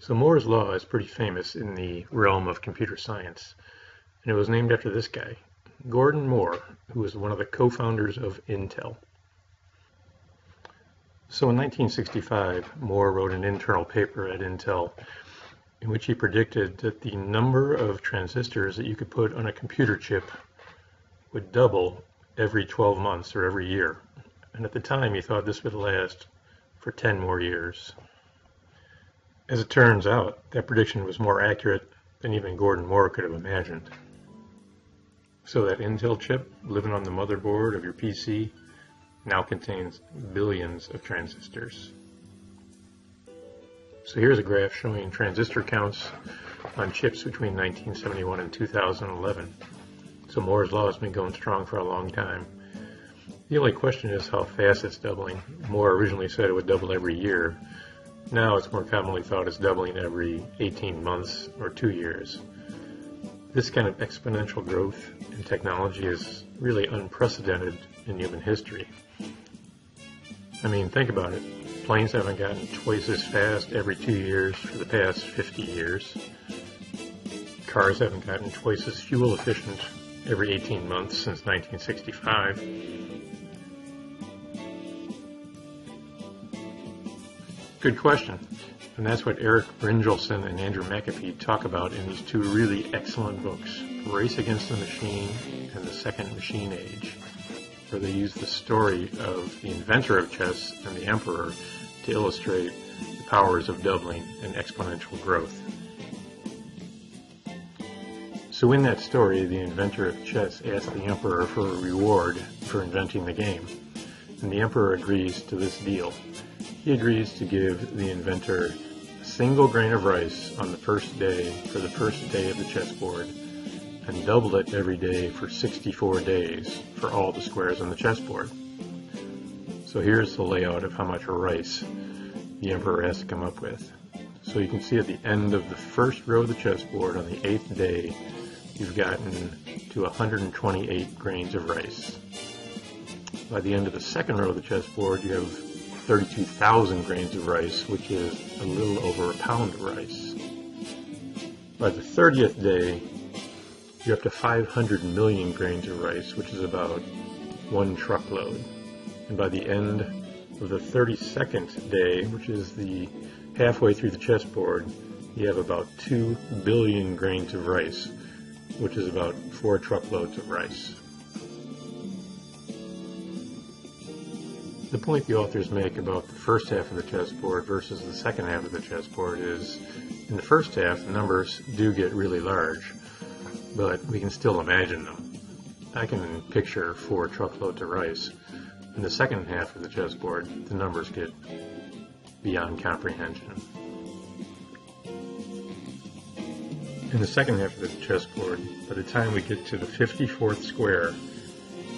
So Moore's law is pretty famous in the realm of computer science, and it was named after this guy, Gordon Moore, who was one of the co-founders of Intel. So in 1965, Moore wrote an internal paper at Intel in which he predicted that the number of transistors that you could put on a computer chip would double every 12 months or every year. And at the time, he thought this would last for 10 more years. As it turns out, that prediction was more accurate than even Gordon Moore could have imagined. So that Intel chip living on the motherboard of your PC now contains billions of transistors. So here's a graph showing transistor counts on chips between 1971 and 2011. So Moore's law has been going strong for a long time. The only question is how fast it's doubling. Moore originally said it would double every year. Now it's more commonly thought as doubling every 18 months or 2 years. This kind of exponential growth in technology is really unprecedented in human history. I mean, think about it. Planes haven't gotten twice as fast every 2 years for the past 50 years. Cars haven't gotten twice as fuel efficient every 18 months since 1965. Good question. And that's what Eric Brynjolfsson and Andrew McAfee talk about in these two really excellent books, Race Against the Machine and The Second Machine Age, where they use the story of the inventor of chess and the emperor to illustrate the powers of doubling and exponential growth. So in that story, the inventor of chess asks the emperor for a reward for inventing the game, and the emperor agrees to this deal. He agrees to give the inventor a single grain of rice on the first day for the first day of the chessboard, and double it every day for 64 days for all the squares on the chessboard. So here's the layout of how much rice the emperor has to come up with. So you can see at the end of the first row of the chessboard on the 8th day, you've gotten to 128 grains of rice. By the end of the second row of the chessboard, you have 32,000 grains of rice, which is a little over a pound of rice. By the 30th day, you're up to 500 million grains of rice, which is about 1 truckload. And by the end of the 32nd day, which is the halfway through the chessboard, you have about 2 billion grains of rice, which is about 4 truckloads of rice. The point the authors make about the first half of the chessboard versus the second half of the chessboard is, in the first half, the numbers do get really large, but we can still imagine them. I can picture 4 truckloads of rice. In the second half of the chessboard, the numbers get beyond comprehension. In the second half of the chessboard, by the time we get to the 54th square,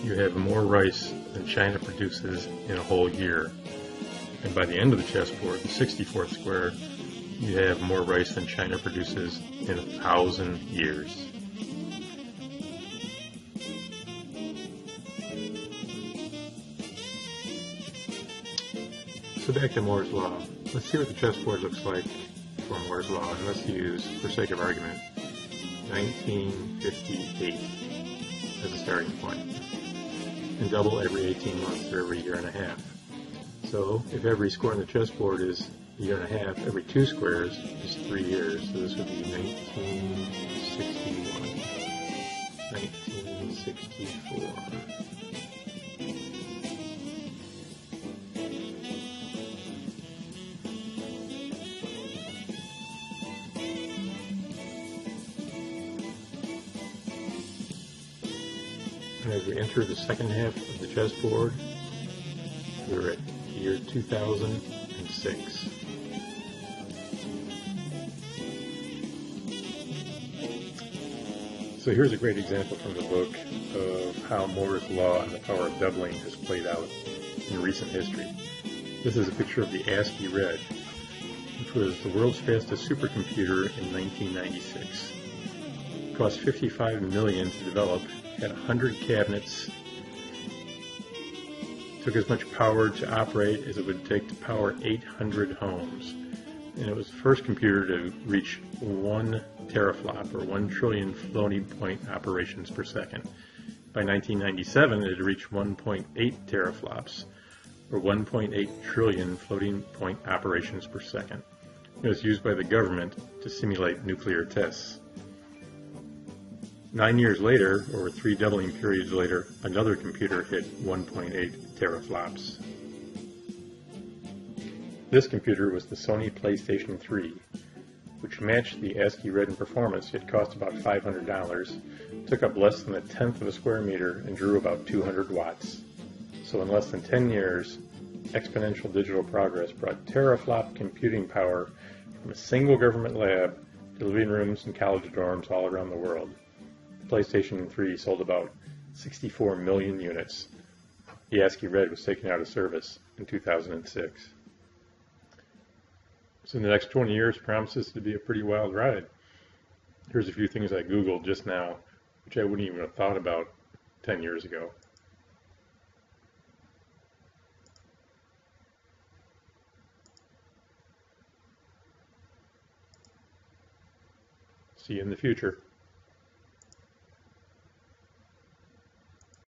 you have more rice than China produces in a whole year. And by the end of the chessboard, the 64th square, you have more rice than China produces in 1,000 years. So back to Moore's law. Let's see what the chessboard looks like for Moore's law, and let's use, for sake of argument, 1958 as a starting point, and double every 18 months or every year and a half. So if every square on the chessboard is a year and a half, every 2 squares is 3 years. So this would be 1961, 1964. And as we enter the second half of the chessboard, we're at year 2006. So here's a great example from the book of how Moore's law and the power of doubling has played out in recent history. This is a picture of the ASCII Red, which was the world's fastest supercomputer in 1996. It cost $55 million to develop, had 100 cabinets, took as much power to operate as it would take to power 800 homes. and it was the first computer to reach 1 teraflop, or 1 trillion floating point operations per second. By 1997, it had reached 1.8 teraflops, or 1.8 trillion floating point operations per second. It was used by the government to simulate nuclear tests. 9 years later, or 3 doubling periods later, another computer hit 1.8 teraflops. This computer was the Sony PlayStation 3, which matched the ASCII read in performance, yet cost about $500, took up less than a tenth of a square meter, and drew about 200 watts. So in less than 10 years, exponential digital progress brought teraflop computing power from a single government lab to living rooms and college dorms all around the world. The PlayStation 3 sold about 64 million units. The ASCII read was taken out of service in 2006. So the next 20 years promises to be a pretty wild ride. Here's a few things I Googled just now, which I wouldn't even have thought about 10 years ago. See you in the future.